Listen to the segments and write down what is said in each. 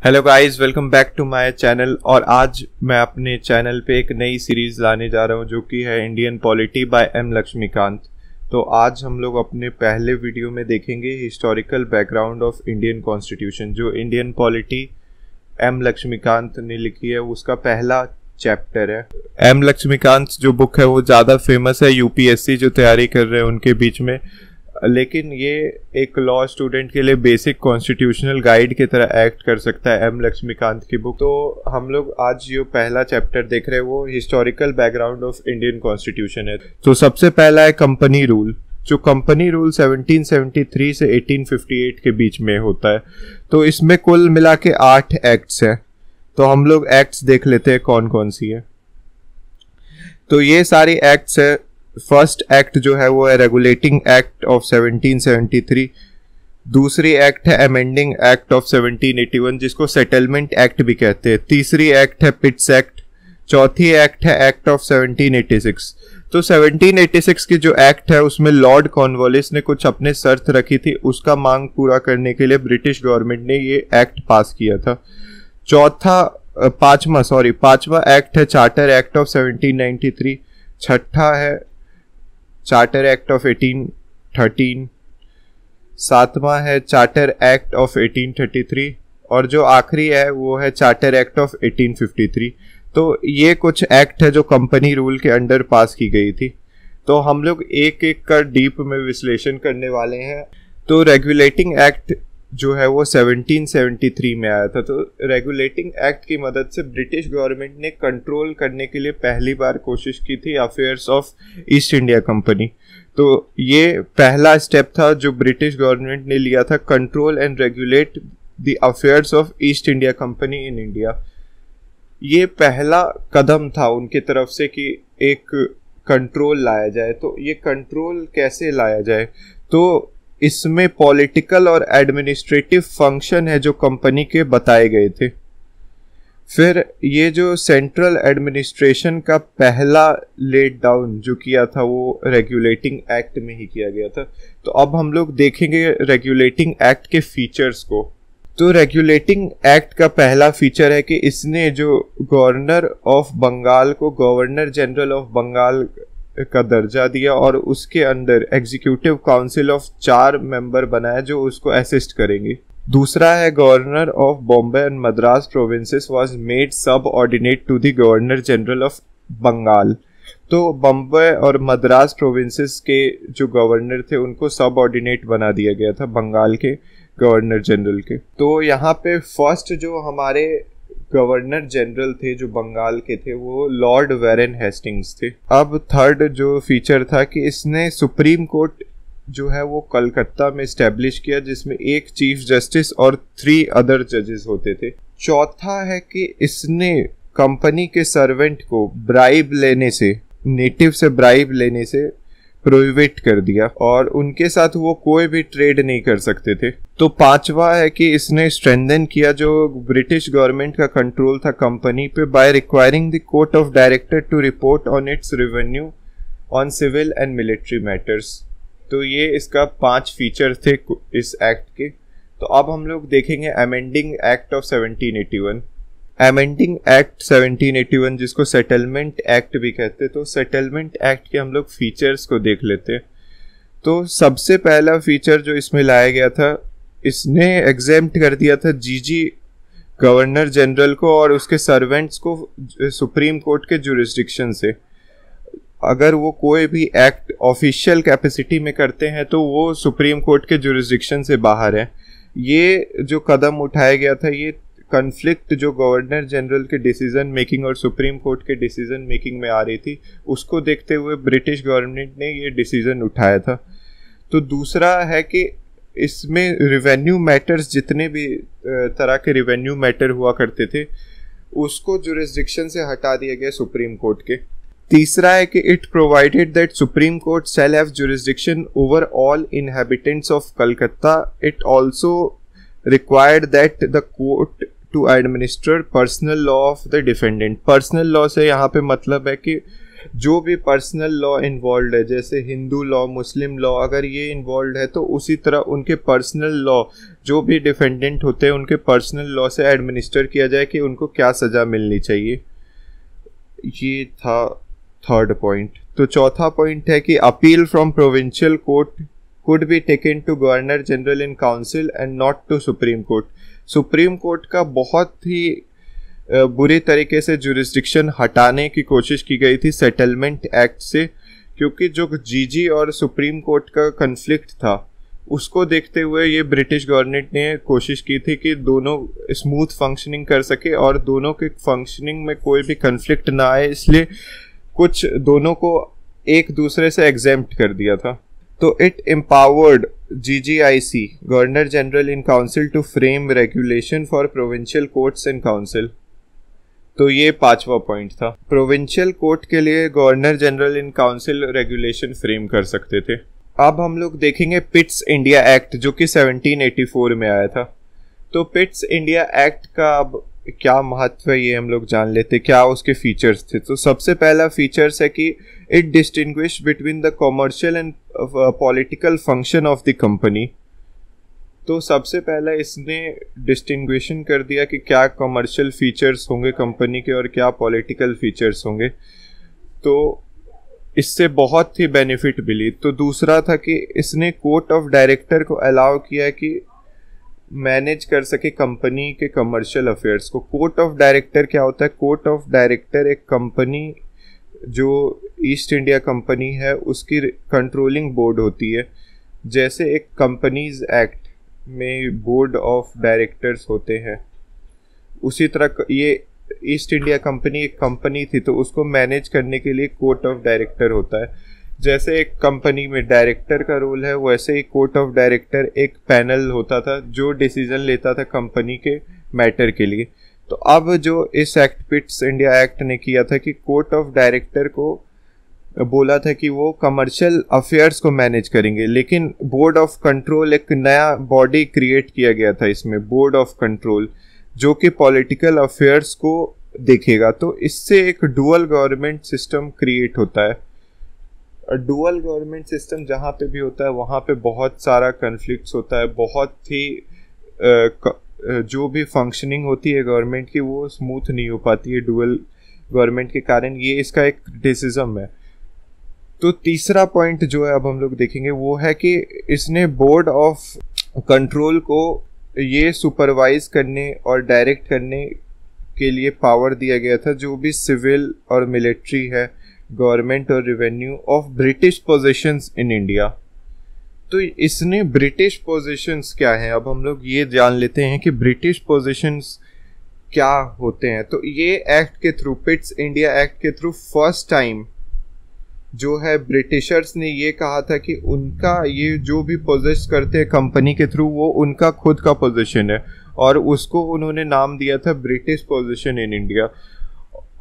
Hello guys, welcome back to my channel. और आज मैं अपने चैनल पे एक नई सीरीज लाने जा रहा हूँ जो कि है Indian polity by M Lakshmikanth. तो आज हम लोग अपने पहले वीडियो में देखेंगे historical background of Indian constitution. जो इंडियन पॉलिटी एम लक्ष्मीकांत ने लिखी है उसका पहला चैप्टर है। एम लक्ष्मीकांत जो बुक है वो ज़्यादा फेमस है यूपीएससी जो तैयारी कर रहे हैं उनके बीच में, लेकिन ये एक लॉ स्टूडेंट के लिए बेसिक कॉन्स्टिट्यूशनल गाइड की तरह एक्ट कर सकता है एम लक्ष्मीकांत की बुक। तो हम लोग आज जो पहला चैप्टर देख रहे हैं वो historical background of Indian constitution है। तो सबसे पहला है कंपनी रूल। जो कंपनी रूल 1773 से 1858 के बीच में होता है। तो इसमें कुल मिला के 8 एक्ट्स हैं। तो हम लोग एक्ट्स देख लेते हैं कौन कौन सी है। तो ये सारी एक्ट्स है। फर्स्ट एक्ट जो है वो है रेगुलेटिंग एक्ट ऑफ 1773। दूसरी एक्ट है अमेंडिंग एक्ट ऑफ 1781 जिसको सेटलमेंट एक्ट भी कहते हैं। तीसरी एक्ट है पिट्स एक्ट। चौथी एक्ट है एक्ट ऑफ 1786। तो 1786 की जो एक्ट है उसमें लॉर्ड कॉर्नवालिस ने कुछ अपने शर्त रखी थी, उसका मांग पूरा करने के लिए ब्रिटिश गवर्नमेंट ने ये एक्ट पास किया था। पांचवा एक्ट है चार्टर एक्ट ऑफ 1793। छठा है चार्टर एक्ट ऑफ 1813। सातवां है चार्टर एक्ट ऑफ 1833 और जो आखिरी है वो है चार्टर एक्ट ऑफ 1853। तो ये कुछ एक्ट है जो कंपनी रूल के अंडर पास की गई थी। तो हम लोग एक एक कर डीप में विश्लेषण करने वाले हैं। तो रेगुलेटिंग एक्ट जो है वो 1773 में आया था। तो रेगुलेटिंग एक्ट की मदद से ब्रिटिश गवर्नमेंट ने कंट्रोल करने के लिए पहली बार कोशिश की थी affairs of east India company. तो ये पहला स्टेप था जो ब्रिटिश गवर्नमेंट ने लिया था, control and regulate the affairs of east India company in India. ये पहला कदम था उनकी तरफ से कि एक कंट्रोल लाया जाए। तो ये कंट्रोल कैसे लाया जाए, तो इसमें पॉलिटिकल और एडमिनिस्ट्रेटिव फंक्शन है जो कंपनी के बताए गए थे। फिर ये जो सेंट्रल एडमिनिस्ट्रेशन का पहला लेट डाउन जो किया था वो रेगुलेटिंग एक्ट में ही किया गया था। तो अब हम लोग देखेंगे रेगुलेटिंग एक्ट के फीचर्स को। तो रेगुलेटिंग एक्ट का पहला फीचर है कि इसने जो गवर्नर ऑफ बंगाल को गवर्नर जनरल ऑफ बंगाल का दर्जा दिया और उसके अंदर एग्जीक्यूटिव काउंसिल ऑफ 4 मेंबर बनाया जो उसको असिस्ट करेंगे। दूसरा है governor of Bombay and Madras provinces was made subordinate to the governor general of Bengal. तो बॉम्बे और मद्रास प्रोविंसेस के जो गवर्नर थे उनको सब ऑर्डिनेट बना दिया गया था बंगाल के गवर्नर जनरल के। तो यहाँ पे फर्स्ट जो हमारे गवर्नर जनरल थे जो बंगाल के थे वो लॉर्ड वेरन हेस्टिंग्स थे। अब थर्ड जो फीचर था कि इसने सुप्रीम कोर्ट जो है वो कलकत्ता में स्टैब्लिश किया जिसमें एक चीफ जस्टिस और 3 अदर जजेस होते थे। चौथा है कि इसने कंपनी के सर्वेंट को ब्राइब लेने से, नेटिव से ब्राइब लेने से प्रोहिबिट कर दिया और उनके साथ वो कोई भी ट्रेड नहीं कर सकते थे। तो पांचवा है कि इसने स्ट्रेंथन किया जो ब्रिटिश गवर्नमेंट का कंट्रोल था कंपनी पे by requiring the court of director to report on its revenue on civil and military matters. तो ये इसका 5 फीचर थे इस एक्ट के। तो अब हम लोग देखेंगे amending act of 1781। Amending act 1781 जिसको सेटलमेंट एक्ट भी कहते हैं। तो सेटलमेंट एक्ट के हम लोग फीचर्स को देख लेते हैं। तो सबसे पहला फीचर जो इसमें लाया गया था, इसने एग्जेम्प्ट कर दिया था जीजी गवर्नर जनरल को और उसके सर्वेंट्स को सुप्रीम कोर्ट के जुरिस्डिक्शन से। अगर वो कोई भी एक्ट ऑफिशियल कैपेसिटी में करते हैं तो वो सुप्रीम कोर्ट के जुरिस्डिक्शन से बाहर है। ये जो कदम उठाया गया था ये कन्फ्लिक्ट जो गवर्नर जनरल के डिसीजन मेकिंग और सुप्रीम कोर्ट के डिसीजन मेकिंग में आ रही थी उसको देखते हुए ब्रिटिश गवर्नमेंट ने ये डिसीजन उठाया था। तो दूसरा है कि इसमें रिवेन्यू मैटर्स, जितने भी तरह के रिवेन्यू मैटर हुआ करते थे उसको जुरिस्डिक्शन से हटा दिया गया सुप्रीम कोर्ट के। तीसरा है कि it provided that supreme court shall have jurisdiction over all inhabitants of Calcutta. It also required that the court to administer personal law of the defendant। Personal law से यहाँ पे मतलब है कि जो भी पर्सनल लॉ इन्वॉल्व है, जैसे हिंदू लॉ, मुस्लिम लॉ, अगर ये इन्वॉल्व है तो उसी तरह उनके पर्सनल लॉ जो भी डिफेंडेंट होते हैं उनके पर्सनल लॉ से एडमिनिस्टर किया जाए कि उनको क्या सज़ा मिलनी चाहिए। ये था थर्ड पॉइंट। तो चौथा पॉइंट है कि appeal from provincial court could be taken to governor general in council and not to supreme court. Supreme court का बहुत ही बुरी तरीके से जुरिस्डिक्शन हटाने की कोशिश की गई थी सेटलमेंट एक्ट से, क्योंकि जो जीजी और सुप्रीम कोर्ट का कन्फ्लिक्ट था उसको देखते हुए ये ब्रिटिश गवर्नमेंट ने कोशिश की थी कि दोनों स्मूथ फंक्शनिंग कर सके और दोनों के फंक्शनिंग में कोई भी कन्फ्लिक्ट ना आए, इसलिए कुछ दोनों को एक दूसरे से एग्जेम्प्ट कर दिया था। तो it empowered GGIC governor general in council to frame regulation for provincial courts and council. तो ये पांचवा पॉइंट था। प्रोविंशियल कोर्ट के लिए governor general in council regulation frame कर सकते थे। अब हम लोग देखेंगे पिट्स इंडिया एक्ट जो कि 1784 में आया था। तो पिट्स इंडिया एक्ट का अब क्या महत्व है ये हम लोग जान लेते, क्या उसके फीचर्स थे। तो सबसे पहला फीचर्स है कि it distinguish between the commercial and political function of the company. तो सबसे पहला इसने डिस्टिंग्विशन कर दिया कि क्या कमर्शियल फीचर्स होंगे कंपनी के और क्या पॉलिटिकल फीचर्स होंगे। तो इससे बहुत ही बेनिफिट मिली। तो दूसरा था कि इसने कोर्ट ऑफ डायरेक्टर को अलाउ किया कि मैनेज कर सके कंपनी के कमर्शियल अफेयर्स को। कोर्ट ऑफ डायरेक्टर क्या होता है? कोर्ट ऑफ डायरेक्टर एक कंपनी जो ईस्ट इंडिया कंपनी है उसकी कंट्रोलिंग बोर्ड होती है। जैसे एक कंपनीज एक्ट में बोर्ड ऑफ डायरेक्टर्स होते हैं, उसी तरह ये ईस्ट इंडिया कंपनी एक कंपनी थी तो उसको मैनेज करने के लिए कोर्ट ऑफ डायरेक्टर होता है। जैसे एक कंपनी में डायरेक्टर का रोल है, वैसे ही कोर्ट ऑफ डायरेक्टर एक पैनल होता था जो डिसीजन लेता था कंपनी के मैटर के लिए। तो अब जो इस एक्ट पिट्स इंडिया एक्ट ने किया था कि कोर्ट ऑफ डायरेक्टर को बोला था कि वो कमर्शियल अफेयर्स को मैनेज करेंगे, लेकिन बोर्ड ऑफ कंट्रोल एक नया बॉडी क्रिएट किया गया था इसमें, बोर्ड ऑफ कंट्रोल, जो कि पॉलिटिकल अफेयर्स को देखेगा। तो इससे एक डुअल गवर्नमेंट सिस्टम क्रिएट होता है। डुअल गवर्नमेंट सिस्टम जहाँ पे भी होता है वहाँ पे बहुत सारा कन्फ्लिक्ट्स होता है, बहुत ही जो भी फंक्शनिंग होती है गवर्नमेंट की वो स्मूथ नहीं हो पाती है डुअल गवर्नमेंट के कारण। ये इसका एक क्रिटिसिज्म है। तो तीसरा पॉइंट जो है अब हम लोग देखेंगे वो है कि इसने बोर्ड ऑफ कंट्रोल को ये सुपरवाइज करने और डायरेक्ट करने के लिए पावर दिया गया था जो भी सिविल और मिलिट्री है, गवर्नमेंट और revenue of British positions in India. तो इसने ब्रिटिश पोजीशंस क्या हैं, अब हम लोग ये जान लेते हैं कि ब्रिटिश पोजीशंस क्या होते हैं। तो ये एक्ट के थ्रू, पिट्स इंडिया एक्ट के थ्रू फर्स्ट टाइम जो है ब्रिटिशर्स ने ये कहा था कि उनका ये जो भी पोजेस करते हैं कंपनी के थ्रू वो उनका खुद का पोजीशन है, और उसको उन्होंने नाम दिया था ब्रिटिश पोजीशन इन इंडिया।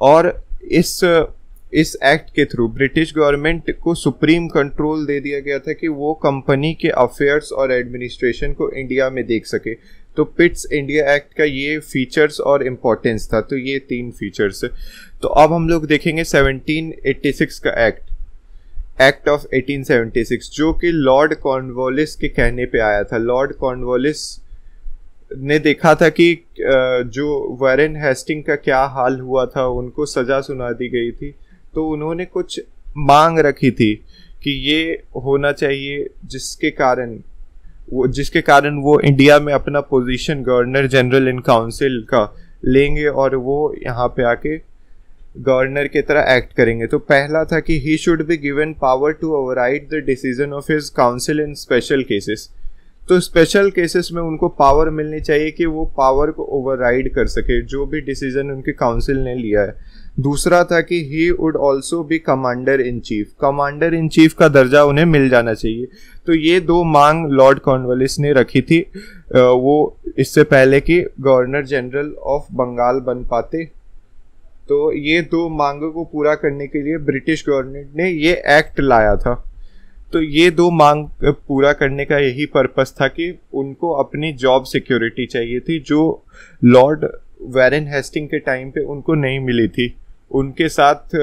और इस एक्ट के थ्रू ब्रिटिश गवर्नमेंट को सुप्रीम कंट्रोल दे दिया गया था कि वो कंपनी के अफेयर्स और एडमिनिस्ट्रेशन को इंडिया में देख सके। तो पिट्स इंडिया एक्ट का ये फीचर्स और इम्पोर्टेंस था। तो ये 3 फीचर्स है। तो अब हम लोग देखेंगे 1786 का एक्ट ऑफ 1876 जो कि लॉर्ड कॉर्नवालिस के कहने पे आया था। लॉर्ड कॉर्नवालिस ने देखा था कि जो वॉरेन हेस्टिंग का क्या हाल हुआ था, उनको सजा सुना दी गई थी, तो उन्होंने कुछ मांग रखी थी कि ये होना चाहिए जिसके कारण वो इंडिया में अपना position governor general in council का लेंगे और वो यहाँ पे आके गवर्नर की तरह एक्ट करेंगे। तो पहला था कि he should be given power to override the decision of his council in special cases. तो स्पेशल केसेस में उनको पावर मिलनी चाहिए कि वो पावर को ओवरराइड कर सके जो भी डिसीजन उनके काउंसिल ने लिया है। दूसरा था कि he would also be commander in chief. Commander in chief का दर्जा उन्हें मिल जाना चाहिए। तो ये 2 मांग लॉर्ड कॉर्नवालिस ने रखी थी वो इससे पहले कि गवर्नर जनरल ऑफ बंगाल बन पाते। तो ये 2 मांगों को पूरा करने के लिए ब्रिटिश गवर्नमेंट ने ये एक्ट लाया था। तो ये 2 मांग पूरा करने का यही पर्पस था कि उनको अपनी जॉब सिक्योरिटी चाहिए थी जो लॉर्ड वॉरेन हेस्टिंग के टाइम पे उनको नहीं मिली थी। उनके साथ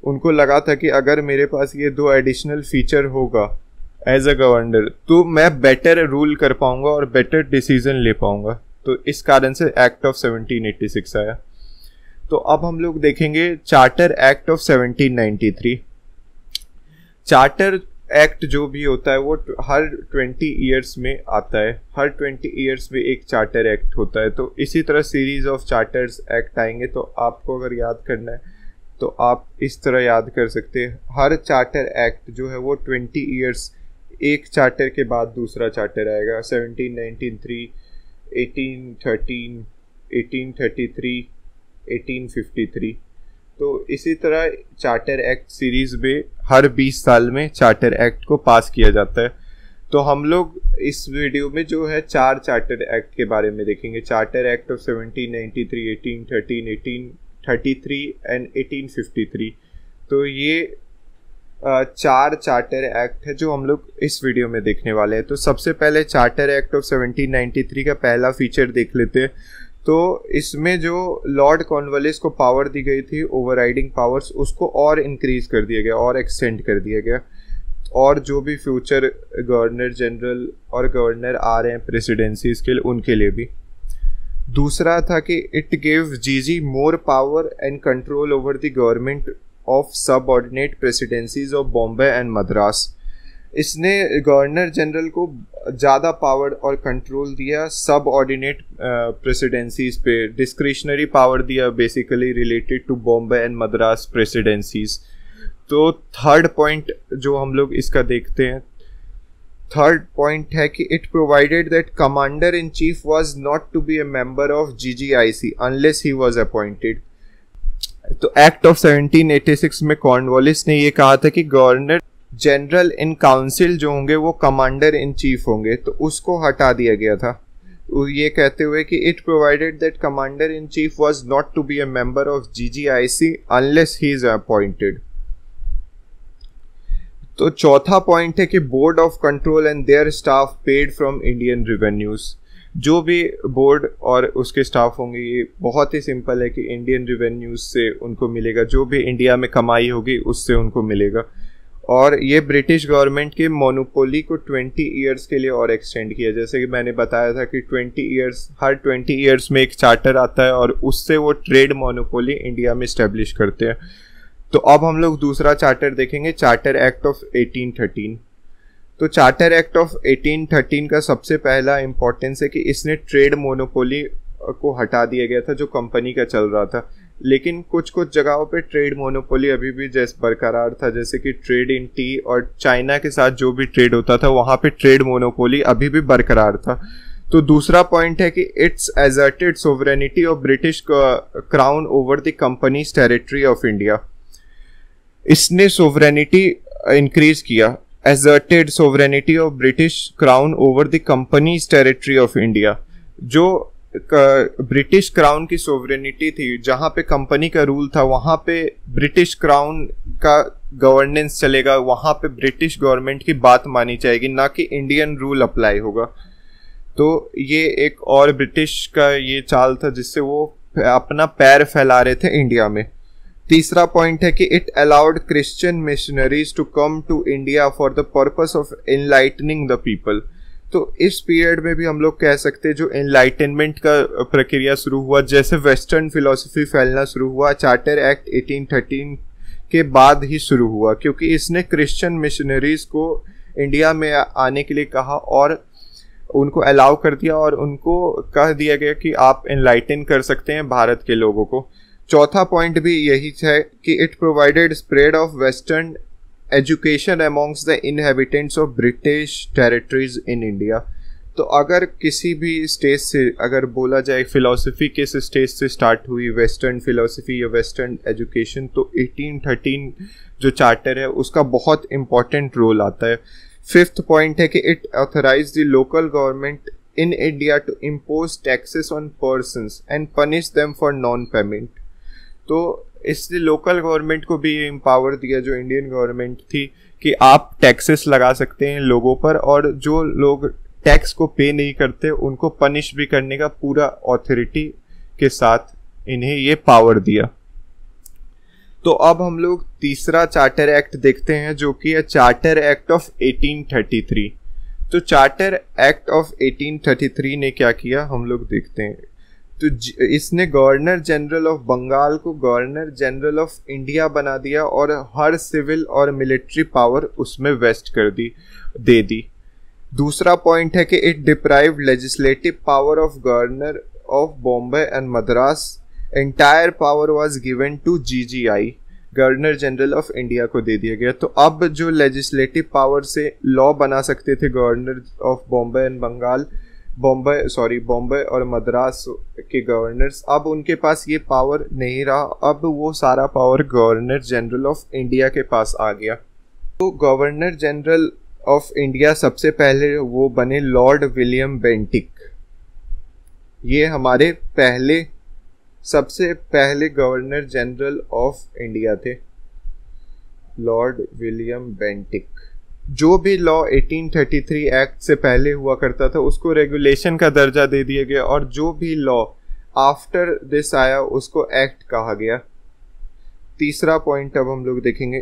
उनको लगा था कि अगर मेरे पास ये 2 एडिशनल फीचर होगा एज अ गवर्नर, तो मैं बेटर रूल कर पाऊंगा और बेटर डिसीजन ले पाऊंगा। तो इस कारण से एक्ट ऑफ 1786 आया। तो अब हम लोग देखेंगे charter act of 1793। Charter act जो भी होता है वो हर 20 ईयर्स में आता है, हर 20 ईयर्स में एक चार्टर एक्ट होता है। तो इसी तरह सीरीज ऑफ चार्टर्स एक्ट आएंगे। तो आपको अगर याद करना है तो आप इस तरह याद कर सकते हैं, हर चार्टर एक्ट जो है वो 20 ईयर्स, एक चार्टर के बाद दूसरा चार्टर आएगा। 1793, 1813, 1833, 1853। तो इसी तरह चार्टर एक्ट सीरीज में हर 20 साल में चार्टर एक्ट को पास किया जाता है। तो हम लोग इस वीडियो में जो है 4 चार्टर एक्ट के बारे में देखेंगे। Charter act of 1793, 1813, 1833 and 1853। तो ये 4 चार्टर एक्ट है जो हम लोग इस वीडियो में देखने वाले हैं। तो सबसे पहले चार्टर एक्ट ऑफ 1793 का पहला फीचर देख लेते हैं। तो इसमें जो लॉर्ड कॉर्नवालिस को पावर दी गई थी, ओवरराइडिंग पावर्स, उसको और इंक्रीज कर दिया गया और एक्सटेंड कर दिया गया। और जो भी फ्यूचर गवर्नर जनरल और गवर्नर आ रहे हैं प्रेसिडेंसीज के लिए, उनके लिए भी। दूसरा था कि इट गिव जीजी more power and control over the government of subordinate presidencies of Bombay and Madras. इसने गवर्नर जनरल को ज़्यादा पावर और कंट्रोल दिया सब ऑर्डिनेट प्रेसिडेंसीज पे, डिस्क्रिशनरी पावर दिया basically related to Bombay and Madras presidencies. तो थर्ड पॉइंट जो हम लोग इसका देखते हैं, थर्ड पॉइंट है कि it provided that commander in chief was not to be a member of GGIC unless he was appointed. तो एक्ट ऑफ 1786 में कॉर्नवालिस ने ये कहा था कि गवर्नर जनरल इन काउंसिल जो होंगे वो कमांडर इन चीफ होंगे, तो उसको हटा दिया गया था। तो ये कहते हुए कि it provided that commander in chief was not to be a member of GGIC unless he is appointed. तो चौथा पॉइंट है कि board of control and their staff paid from Indian revenues. जो भी बोर्ड और उसके स्टाफ होंगे, ये बहुत ही सिंपल है कि इंडियन रेवेन्यूज से उनको मिलेगा, जो भी इंडिया में कमाई होगी उससे उनको मिलेगा। और ये ब्रिटिश गवर्नमेंट के मोनोपोली को 20 ईयर्स के लिए और एक्सटेंड किया। जैसे कि मैंने बताया था कि 20 ईयर्स, हर 20 ईयर्स में एक चार्टर आता है और उससे वो ट्रेड मोनोपोली इंडिया में इस्टेब्लिश करते हैं। तो अब हम लोग दूसरा चार्टर देखेंगे, चार्टर एक्ट ऑफ 1813। तो चार्टर एक्ट ऑफ 1813 का सबसे पहला इंपॉर्टेंस है कि इसने ट्रेड मोनोपोली को हटा दिया गया था जो कंपनी का चल रहा था। लेकिन कुछ कुछ जगहों पे ट्रेड मोनोपोली अभी भी जैसे बरकरार था, जैसे कि ट्रेड इन टी और चाइना के साथ जो भी ट्रेड होता था वहाँ पे ट्रेड मोनोपोली अभी भी बरकरार था। तो दूसरा पॉइंट है कि it's asserted sovereignty of British crown over the company's territory of India. इसने सोवरेनिटी इंक्रीज किया, asserted sovereignty of British crown over the company's territory of India. जो ब्रिटिश क्राउन की सोवरेनिटी थी, जहाँ पे कंपनी का रूल था वहाँ पे ब्रिटिश क्राउन का गवर्नेंस चलेगा, वहाँ पे ब्रिटिश गवर्नमेंट की बात मानी जाएगी, ना कि इंडियन रूल अप्लाई होगा। तो ये एक और ब्रिटिश का ये चाल था जिससे वो अपना पैर फैला रहे थे इंडिया में। तीसरा पॉइंट है कि it allowed Christian missionaries to come to India for the purpose of enlightening the people. तो इस पीरियड में भी हम लोग कह सकते हैं जो एनलाइटनमेंट का प्रक्रिया शुरू हुआ, जैसे वेस्टर्न फिलॉसफी फैलना शुरू हुआ, चार्टर एक्ट 1813 के बाद ही शुरू हुआ, क्योंकि इसने क्रिश्चियन मिशनरीज को इंडिया में आने के लिए कहा और उनको अलाउ कर दिया और उनको कह दिया गया कि आप एनलाइटन कर सकते हैं भारत के लोगों को। चौथा पॉइंट भी यही है कि it provided spread of western education amongst the inhabitants of British territories in India. तो अगर किसी भी स्टेज से अगर बोला जाए फिलॉसफी किस स्टेज से स्टार्ट हुई, वेस्टर्न फिलॉसफी या वेस्टर्न एजुकेशन, तो 1813 जो चार्टर है उसका बहुत इंपॉर्टेंट रोल आता है। फिफ्थ पॉइंट है कि it authorise the local government in India to impose taxes on persons and punish them for non payment. तो इसलिए लोकल गवर्नमेंट को भी एम्पावर दिया जो इंडियन गवर्नमेंट थी कि आप टैक्सेस लगा सकते हैं लोगों पर, और जो लोग टैक्स को पे नहीं करते उनको पनिश भी करने का पूरा ऑथोरिटी के साथ इन्हें ये पावर दिया। तो अब हम लोग तीसरा चार्टर एक्ट देखते हैं जो कि है चार्टर एक्ट ऑफ 1833। तो चार्टर एक्ट ऑफ 1833 ने क्या किया हम लोग देखते हैं। तो इसने गवर्नर जनरल ऑफ बंगाल को गवर्नर जनरल ऑफ इंडिया बना दिया और हर सिविल और मिलिट्री पावर उसमें वेस्ट दे दी। दूसरा पॉइंट है कि it deprived legislative power of governor of Bombay and Madras, entire power was given to GGI, governor general of India को दे दिया गया। तो अब जो लेजिस्लेटिव पावर से लॉ बना सकते थे governor of Bombay and Bombay और मद्रास के गवर्नर्स, अब उनके पास ये पावर नहीं रहा। अब वो सारा power governor general of India के पास आ गया। तो गवर्नर जनरल ऑफ इंडिया सबसे पहले वो बने लॉर्ड विलियम बेंटिक। ये हमारे सबसे पहले गवर्नर जनरल ऑफ इंडिया थे, लॉर्ड विलियम बेंटिक। जो भी लॉ 1833 एक्ट से पहले हुआ करता था उसको रेगुलेशन का दर्जा दे दिया गया और जो भी लॉ आफ्टर दिस आया उसको एक्ट कहा गया। तीसरा पॉइंट अब हम लोग देखेंगे।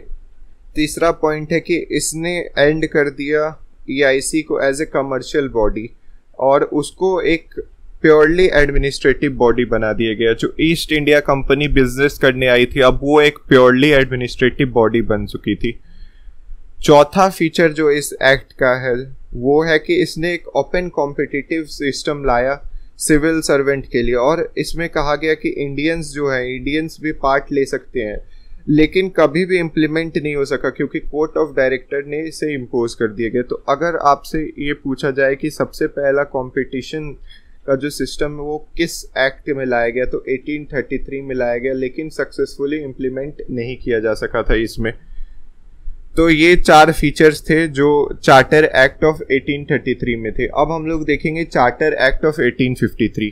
तीसरा पॉइंट है कि इसने एंड कर दिया EIC को एज ए कमर्शियल बॉडी और उसको एक प्योरली एडमिनिस्ट्रेटिव बॉडी बना दिया गया। जो ईस्ट इंडिया कंपनी बिजनेस करने आई थी अब वो एक प्योरली एडमिनिस्ट्रेटिव बॉडी बन चुकी थी। चौथा फीचर जो इस एक्ट का है वो है कि इसने एक ओपन कॉम्पिटिटिव सिस्टम लाया सिविल सर्वेंट के लिए और इसमें कहा गया कि इंडियंस भी पार्ट ले सकते हैं, लेकिन कभी भी इम्प्लीमेंट नहीं हो सका क्योंकि कोर्ट ऑफ डायरेक्टर ने इसे इम्पोज कर दिया गया। तो अगर आपसे ये पूछा जाए कि सबसे पहला कंपटीशन का जो सिस्टम है वो किस एक्ट में लाया गया, तो 1833 में लाया गया, लेकिन सक्सेसफुली इम्प्लीमेंट नहीं किया जा सका था इसमें। तो ये 4 फीचर्स थे जो चार्टर एक्ट ऑफ 1833 में थे। अब हम लोग देखेंगे चार्टर एक्ट ऑफ 1853।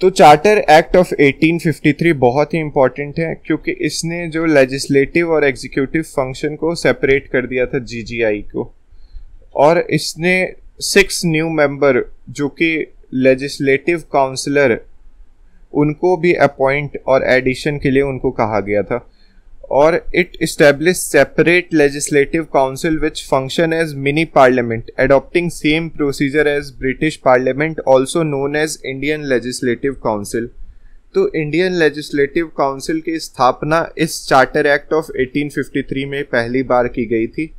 तो चार्टर एक्ट ऑफ 1853 बहुत ही इंपॉर्टेंट है क्योंकि इसने जो लेजिस्लेटिव और एग्जीक्यूटिव फंक्शन को सेपरेट कर दिया था जीजीआई को, और इसने 6 न्यू मेंबर जो कि लेजिस्लेटिव काउंसलर उनको भी अपॉइंट और एडिशन के लिए उनको कहा गया था। और it establish separate legislative council which function as mini parliament adopting same procedure as British parliament also known as Indian legislative council. तो इंडियन लेजिस्लेटिव काउंसिल की स्थापना इस चार्टर एक्ट ऑफ 1853 में पहली बार की गई थी।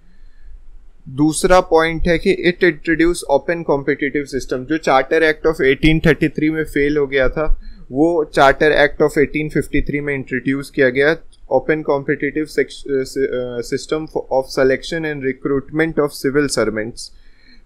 दूसरा पॉइंट है कि it introduce open competitive system. जो चार्टर एक्ट ऑफ 1833 में फेल हो गया था वो चार्टर एक्ट ऑफ 1853 में इंट्रोड्यूस किया गया। Open competitive system of selection and recruitment of civil servants,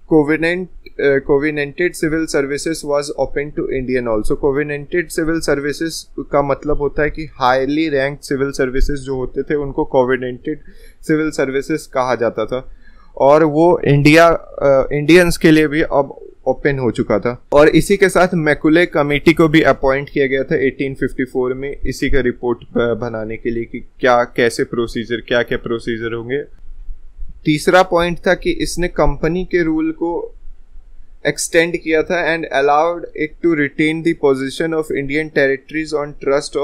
covenanted civil services was open to Indian also. Covenanted civil services का मतलब होता है कि हाईली रैंक सिविल सर्विसेज जो होते थे उनको कोविनेंटेड सिविल सर्विसेज कहा जाता था, और वो इंडियंस के लिए भी अब ओपन हो चुका था। और इसी के साथ मैकुले कमेटी को भी अपॉइंट किया गया था 1854 में इसी का रिपोर्ट बनाने के लिए कि क्या प्रोसीजर होंगे। तीसरा पॉइंट था कि इसने कंपनी के रूल को एक्सटेंड किया था and allowed it to retain the position of Indian territories on trust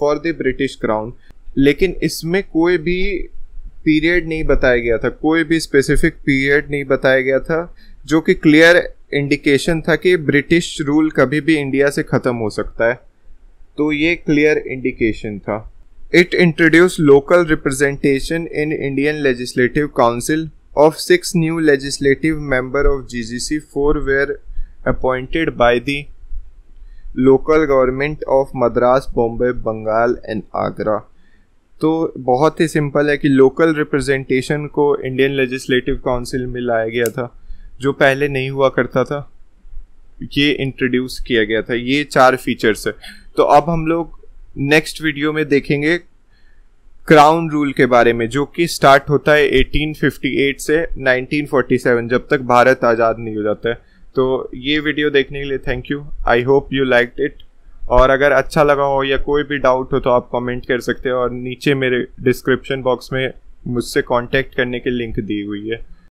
for the British crown. लेकिन इसमें कोई भी पीरियड नहीं बताया गया था, कोई भी स्पेसिफिक पीरियड नहीं बताया गया था, जो कि क्लियर इंडिकेशन था कि ब्रिटिश रूल कभी भी इंडिया से खत्म हो सकता है। तो ये क्लियर इंडिकेशन था। It introduce local representation in Indian legislative council of 6 new legislative member of GGC, 4 were appointed by the local government of Madras, Bombay, Bengal and Agra. तो बहुत ही सिंपल है कि लोकल रिप्रेजेंटेशन को इंडियन लेजिस्लेटिव काउंसिल में लाया गया था, जो पहले नहीं हुआ करता था, ये इंट्रोड्यूस किया गया था। ये 4 फीचर्स है। तो अब हम लोग नेक्स्ट वीडियो में देखेंगे क्राउन रूल के बारे में, जो कि स्टार्ट होता है 1858 से 1947, जब तक भारत आज़ाद नहीं हो जाता है। तो ये वीडियो देखने के लिए thank you. I hope you liked it. और अगर अच्छा लगा हो या कोई भी डाउट हो तो आप कमेंट कर सकते हो, और नीचे मेरे डिस्क्रिप्शन बॉक्स में मुझसे कांटेक्ट करने की लिंक दी हुई है।